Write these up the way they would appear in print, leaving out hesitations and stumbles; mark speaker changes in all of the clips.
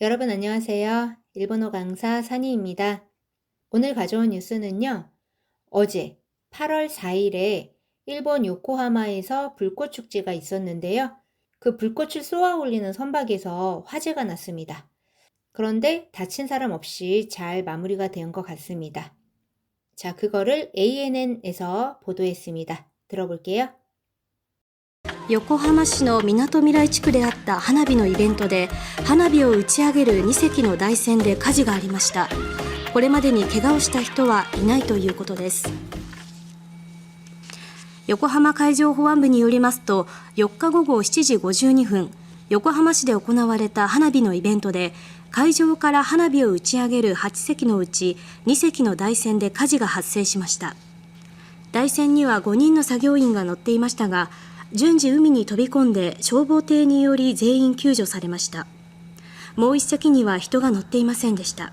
Speaker 1: 여러분 안녕하세요. 일본어 강사 산이입니다. 오늘 가져온 뉴스는요. 어제 8월 4일에 일본 요코하마에서 불꽃 축제가 있었는데요. 그 불꽃을 쏘아 올리는 선박에서 화재가 났습니다. 그런데 다친 사람 없이 잘 마무리가 된 것 같습니다. 자, 그거를 ANN에서 보도했습니다. 들어볼게요.
Speaker 2: 横浜市のみなとみらい地区であった花火のイベントで花火を打ち上げる2隻の台船で火事がありました。これまでに怪我をした人はいないということです。横浜海上保安部によりますと、4日午後7時52分、横浜市で行われた花火のイベントで、海上から花火を打ち上げる8隻のうち2隻の台船で火事が発生しました。台船には5人の作業員が乗っていましたが、順次海に飛び込んで消防艇により全員救助されました。もう一隻には人が乗っていませんでした。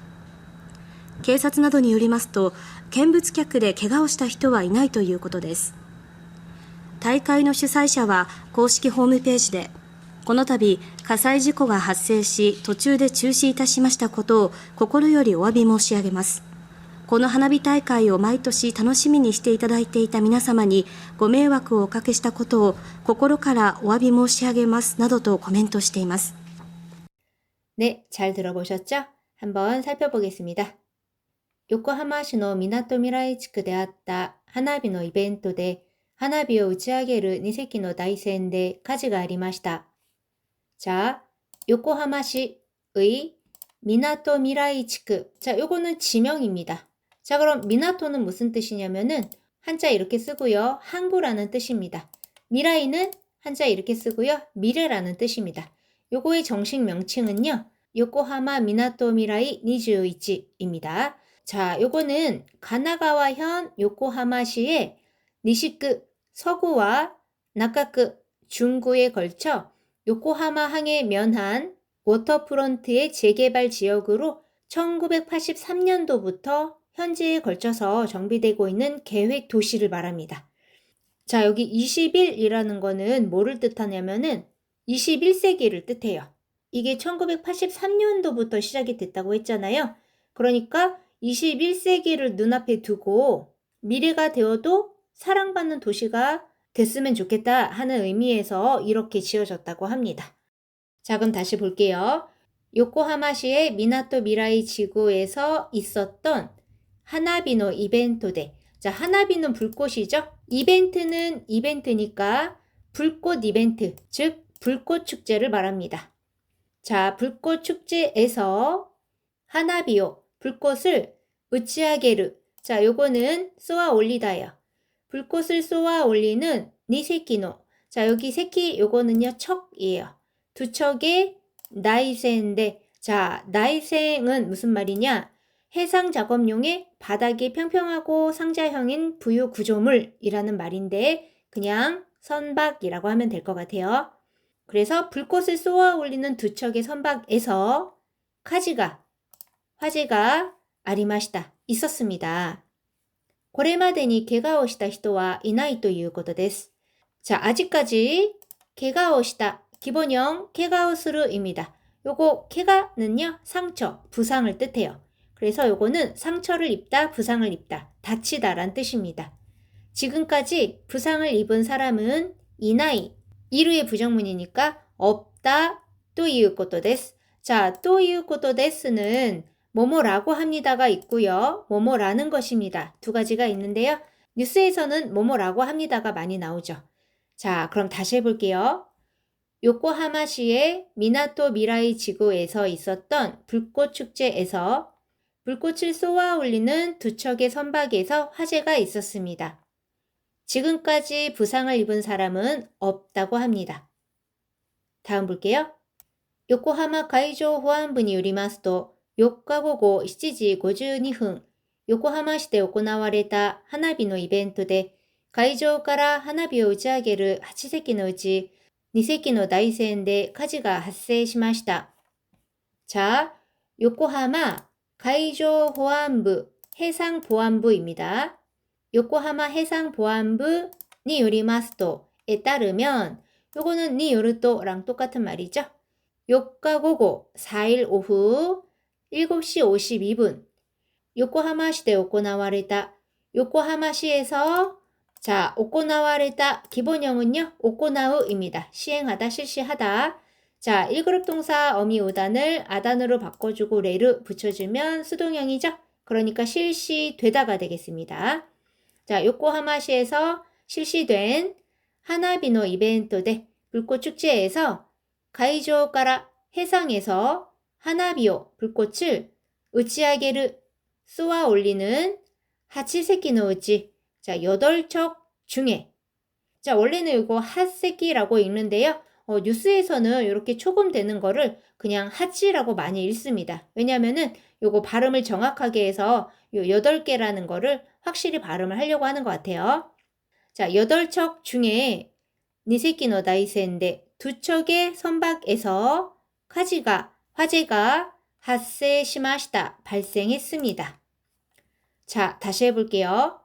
Speaker 2: 警察などによりますと、見物客で怪我をした人はいないということです。大会の主催者は公式ホームページで、この度火災事故が発生し途中で中止いたしましたことを心よりお詫び申し上げます。この花火大会を毎年楽しみにしていただいていた皆様にご迷惑をおかけしたことを心からお詫び申し上げますなどとコメントしています。
Speaker 1: 네, 잘 들어보셨죠? 한번 살펴보겠습니다. 요코하마시노 미나토 미라이地区であった花火のイベントで花火を打ち上げる2隻の台船で火事がありました。 자, 요코하마시의 미나토 미라이地区. 자, 요거는 지명입니다. 자, 그럼 미나토는 무슨 뜻이냐면은 한자 이렇게 쓰고요. 항구라는 뜻입니다. 미라이는 한자 이렇게 쓰고요. 미래라는 뜻입니다. 요거의 정식 명칭은요. 요코하마 미나토 미라이 21입니다. 자, 요거는 가나가와현 요코하마시의 니시크 서구와 나카크 중구에 걸쳐 요코하마 항에 면한 워터프론트의 재개발 지역으로 1983년도부터 현재에 걸쳐서 정비되고 있는 계획 도시를 말합니다. 자, 여기 21이라는 거는 뭐를 뜻하냐면은 21세기를 뜻해요. 이게 1983년도부터 시작이 됐다고 했잖아요. 그러니까 21세기를 눈앞에 두고 미래가 되어도 사랑받는 도시가 됐으면 좋겠다 하는 의미에서 이렇게 지어졌다고 합니다. 자, 그럼 다시 볼게요. 요코하마시의 미나토 미라이 지구에서 있었던 하나비노 이벤토데. 자, 하나비는 불꽃이죠? 이벤트는 이벤트니까 불꽃 이벤트, 즉 불꽃 축제를 말합니다. 자, 불꽃 축제에서 하나비오, 불꽃을 우치아게르. 자, 요거는 쏘아 올리다요. 불꽃을 쏘아 올리는 니세키노. 자, 여기 세키 요거는요, 척이에요. 두 척의 나이센데. 자, 나이생은 무슨 말이냐? 해상 작업용의 바닥이 평평하고 상자형인 부유 구조물이라는 말인데 그냥 선박이라고 하면 될 것 같아요. 그래서 불꽃을 쏘아 올리는 두 척의 선박에서 화재가 아리마시다. 있었습니다. これまでに怪我をした人はいないということです. 자, 아직까지 怪我をした 기본형 怪我をする입니다. 요거 怪我는요 상처, 부상을 뜻해요. 그래서 요거는 상처를 입다, 부상을 입다, 다치다란 뜻입니다. 지금까지 부상을 입은 사람은 이나이, 이루의 부정문이니까 없다, 또いうことです. 자, 또いうことです는 뭐뭐라고 합니다가 있고요. 뭐뭐라는 것입니다. 두 가지가 있는데요. 뉴스에서는 뭐뭐라고 합니다가 많이 나오죠. 자, 그럼 다시 해볼게요. 요코하마시의 미나토 미라이 지구에서 있었던 불꽃 축제에서 불꽃을 쏘아 올리는 두 척의 선박에서 화재가 있었습니다. 지금까지 부상을 입은 사람은 없다고 합니다. 다음 볼게요. 요코하마 가이조 호안부によりますと4日午後7時52分、横浜市で行われた花火のイベントで、会場から花火を打ち上げる8隻のうち2隻の台船で火事が発生しました。 자, 요코하마 가이조保安部 해상보안부입니다. 요코하마 해상보안부によりますと에 따르면 요거는 니 요르또랑 똑같은 말이죠. 4日午後 4일 오후 7시 52분 요코하마시대 行われた 요코하마시에서 자, 行われた 기본형은요. 行う입니다. 시행하다, 실시하다. 자, 1그룹 동사 어미오단을 아단으로 바꿔주고 레를 붙여주면 수동형이죠. 그러니까 실시되다가 되겠습니다. 자, 요코하마시에서 실시된 하나비노 이벤토 대 불꽃 축제에서 가이조가라 해상에서 하나비오 불꽃을 우치아게르 쏘아 올리는 하치세키노 우치 자 8척 중에 자 원래는 이거 핫세키라고 읽는데요. 뉴스에서는 이렇게 초금되는 거를 그냥 하치라고 많이 읽습니다. 왜냐면은 요거 발음을 정확하게 해서 요 8개라는 거를 확실히 발음을 하려고 하는 것 같아요. 자, 8척 중에 니세키노 다이센데 2척의 선박에서 화재가発生しました. 발생했습니다. 자, 다시 해볼게요.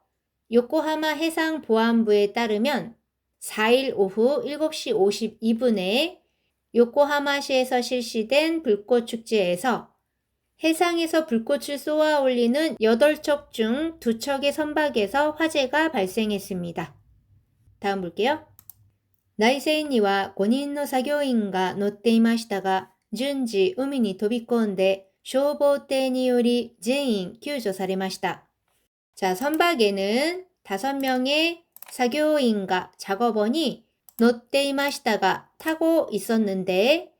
Speaker 1: 요코하마 해상보안부에 따르면 4일 오후 7시 52분에 요코하마시에서 실시된 불꽃축제에서 해상에서 불꽃을 쏘아 올리는 8척 중 2척의 선박에서 화재가 발생했습니다. 다음 볼게요. 内船には5人の作業員が乗っていましたが、順次海に飛び込んで消防艇により全員救助されました。 자, 선박에는 5명의 사교인과 작업원이乗っていました가 타고 있었는데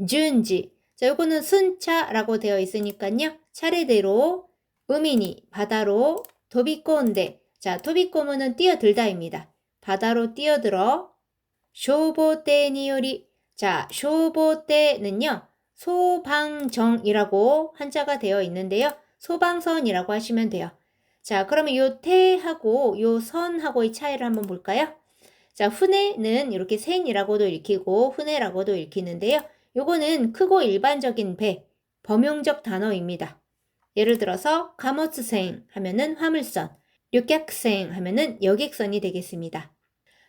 Speaker 1: 준지 자, 요거는 순차라고 되어 있으니까요. 차례대로 우미니 바다로 도비꼬인데 자, 도비꼬무는 뛰어들다입니다. 바다로 뛰어들어 쇼보테니요리 자, 쇼보테는요. 소방정이라고 한자가 되어 있는데요. 소방선이라고 하시면 돼요. 자, 그러면 요 태하고 요 선하고의 차이를 한번 볼까요? 자, 후네는 이렇게 센이라고도 읽히고 후네라고도 읽히는데요. 요거는 크고 일반적인 배, 범용적 단어입니다. 예를 들어서 가모츠생 하면은 화물선, 류객생 하면은 여객선이 되겠습니다.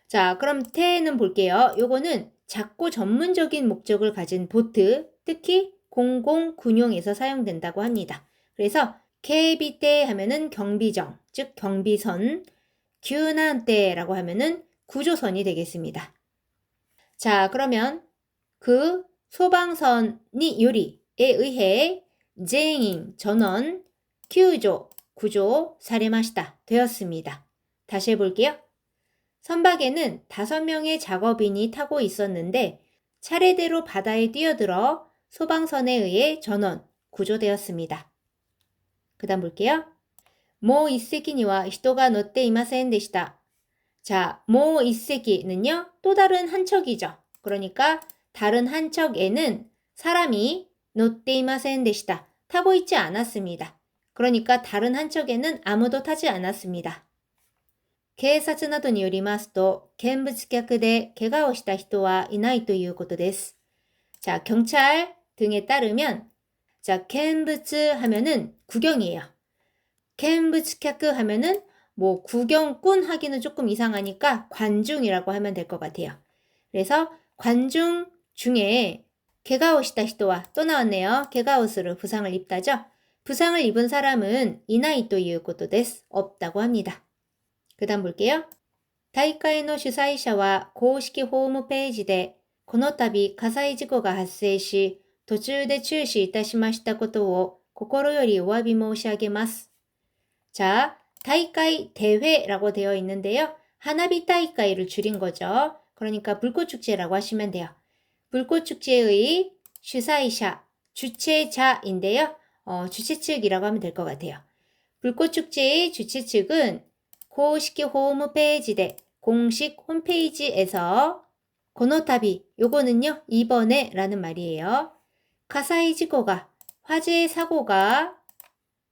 Speaker 1: 자, 그럼 태는 볼게요. 요거는 작고 전문적인 목적을 가진 보트, 특히 공공군용에서 사용된다고 합니다. 그래서 케이비대 하면은 경비정, 즉 경비선, 규난대라고 하면은 구조선이 되겠습니다. 자, 그러면 그 소방선이 요리에 의해 제인 전원 구조 사레마시다 되었습니다. 다시 해볼게요. 선박에는 5명의 작업인이 타고 있었는데 차례대로 바다에 뛰어들어 소방선에 의해 전원 구조되었습니다. 그 다음 볼게요. 모 1隻には 人が乗っていませんでした. 자, 모 1隻는요. 또 다른 한 척이죠. 그러니까 다른 한 척에는 사람이 乗っていませんでした. 타고 있지 않았습니다. 그러니까 다른 한 척에는 아무도 타지 않았습니다. 警察などによりますと、見物客で怪我をした人はいないということです. 자, 경찰 등에 따르면 자,見物 하면은 구경이에요. 見物客 하면은 뭐 구경꾼 하기는 조금 이상하니까 관중이라고 하면 될 것 같아요. 그래서 관중 중에 怪我をした人は또 나왔네요. 怪我をする부상을 입다죠. 부상을 입은 사람은 이나이ということです. 없다고 합니다. 그 다음 볼게요. 大会の主催者は公式ホームページでこの度火災事故が発生し途中で中止いたしましたことを心よりお詫び申し上げます. 자, 大会 대회라고 되어 있는데요. 하나비 다이카이를 줄인 거죠. 그러니까 불꽃축제라고 하시면 돼요. 불꽃축제의 주사이샤, 주최자인데요. 주최 측이라고 하면 될 것 같아요. 불꽃축제의 주최 측은 공식 홈페이지에 공식 홈페이지에서 고노타비 요거는요 이번에 라는 말이에요. 가사이 지고가 화재 사고가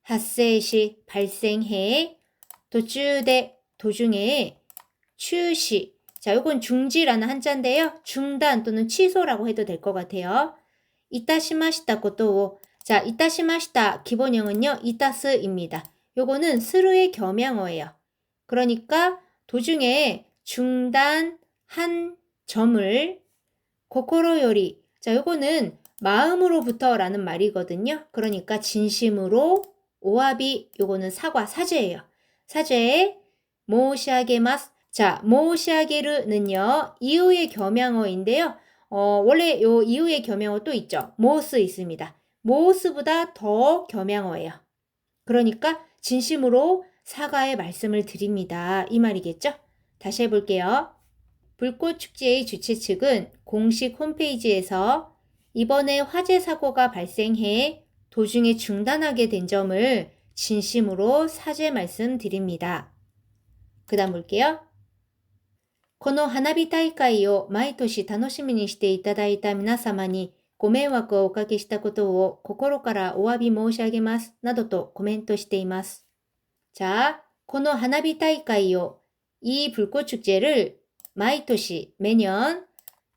Speaker 1: 発生시 발생해 도중에 추시 자 요건 중지라는 한자인데요. 중단 또는 취소라고 해도 될 것 같아요. 이타시마시타 것도 자 이타시마시타 기본형은요 이타스입니다. 요거는 스루의 겸양어예요. 그러니까 도중에 중단한 점을 고코로요리 자 요거는 마음으로부터라는 말이거든요. 그러니까 진심으로 오와비, 요거는 사과, 사죄예요. 사죄, 모시아게마스. 자, 모시아게르는요, 이후의 겸양어인데요. 원래 요 이후의 겸양어 또 있죠. 모스 있습니다. 모스보다 더 겸양어예요. 그러니까 진심으로 사과의 말씀을 드립니다. 이 말이겠죠? 다시 해볼게요. 불꽃축제의 주최 측은 공식 홈페이지에서 이번에 화재 사고가 발생해 도중에 중단하게 된 점을 진심으로 사죄 말씀드립니다. 그 다음 볼게요. この花火大会を毎年楽しみにしていただいた皆様にご迷惑をおかけしたことを心からお詫び申し上げます。などとコメントしています。자, この花火大会を이 불꽃축제를 마이토시 매년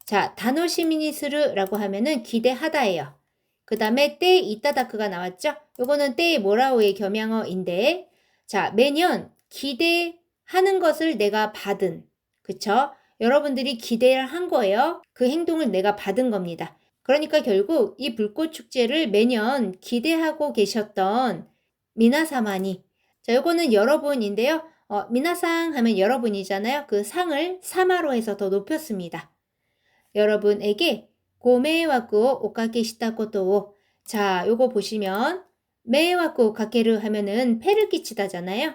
Speaker 1: 자, 다노시미니스르라고 하면은 기대하다예요. 그 다음에 때 이따다크가 나왔죠? 요거는 때의 모라오의 겸양어인데 자, 매년 기대하는 것을 내가 받은 그쵸? 여러분들이 기대를 한 거예요. 그 행동을 내가 받은 겁니다. 그러니까 결국 이 불꽃축제를 매년 기대하고 계셨던 미나사마니 자, 요거는 여러분인데요. 미나상 하면 여러분이잖아요. 그 상을 사마로 해서 더 높였습니다. 여러분에게 고메와쿠 오카케시타 코토오 자, 요거 보시면 메와쿠 오카케르 하면은 폐를 끼치다잖아요.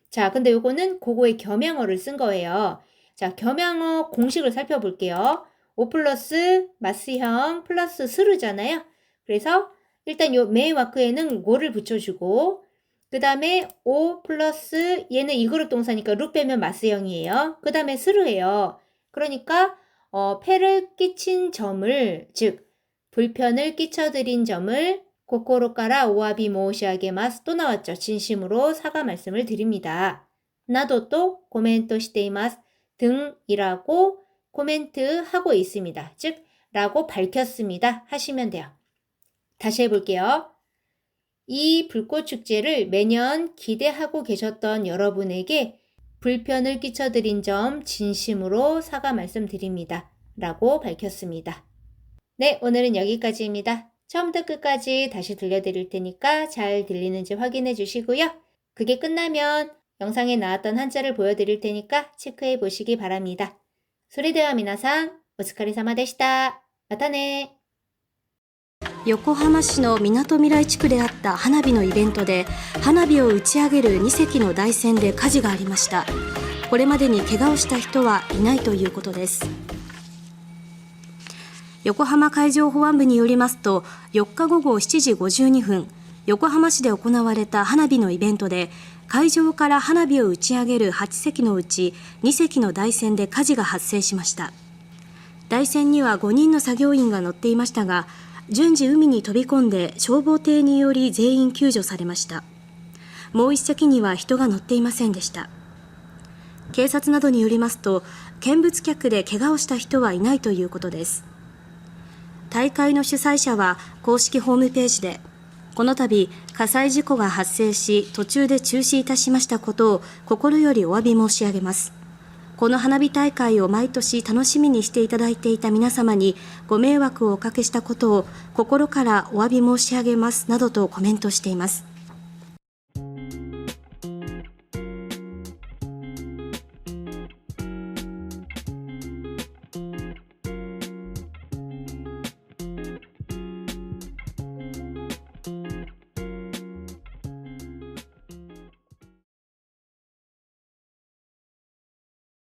Speaker 1: 자, 근데 요거는 그거의 겸양어를 쓴 거예요. 자, 겸양어 공식을 살펴볼게요. 5 플러스 마스형 플러스 스르잖아요. 그래서 일단 요 메와쿠에는 고를 붙여주고 그 다음에 5 플러스 얘는 이그룹 동사니까 루 빼면 마스형이에요. 그 다음에 스르예요. 그러니까 폐를 끼친 점을 즉 불편을 끼쳐드린 점을 고코로까라 오와비 모시아게마스 또 나왔죠. 진심으로 사과 말씀을 드립니다. 나도 또 코멘토 시테이마스 등이라고 코멘트하고 있습니다. 즉 라고 밝혔습니다. 하시면 돼요. 다시 해볼게요. 이 불꽃축제를 매년 기대하고 계셨던 여러분에게 불편을 끼쳐드린 점 진심으로 사과 말씀드립니다. 라고 밝혔습니다. 네, 오늘은 여기까지입니다. 처음부터 끝까지 다시 들려드릴 테니까 잘 들리는지 확인해 주시고요. 그게 끝나면 영상에 나왔던 한자를 보여드릴 테니까 체크해 보시기 바랍니다. それでは皆さん、お疲れ様でした。またね。
Speaker 2: 横浜市のみなとみらい地区であった花火のイベントで花火を打ち上げる2隻の台船で火事がありました。これまでに怪我をした人はいないということです。横浜海上保安部によりますと、4日午後7時52分、横浜市で行われた花火のイベントで海上から花火を打ち上げる8隻のうち2隻の台船で火事が発生しました。台船には5人の作業員が乗っていましたが、順次海に飛び込んで消防艇により全員救助されました。もう1隻には人が乗っていませんでした。警察などによりますと、見物客で怪我をした人はいないということです。大会の主催者は公式ホームページで、この度火災事故が発生し途中で中止いたしましたことを心よりお詫び申し上げます。この花火大会を毎年楽しみにしていただいていた皆様にご迷惑をおかけしたことを心からお詫び申し上げますなどとコメントしています。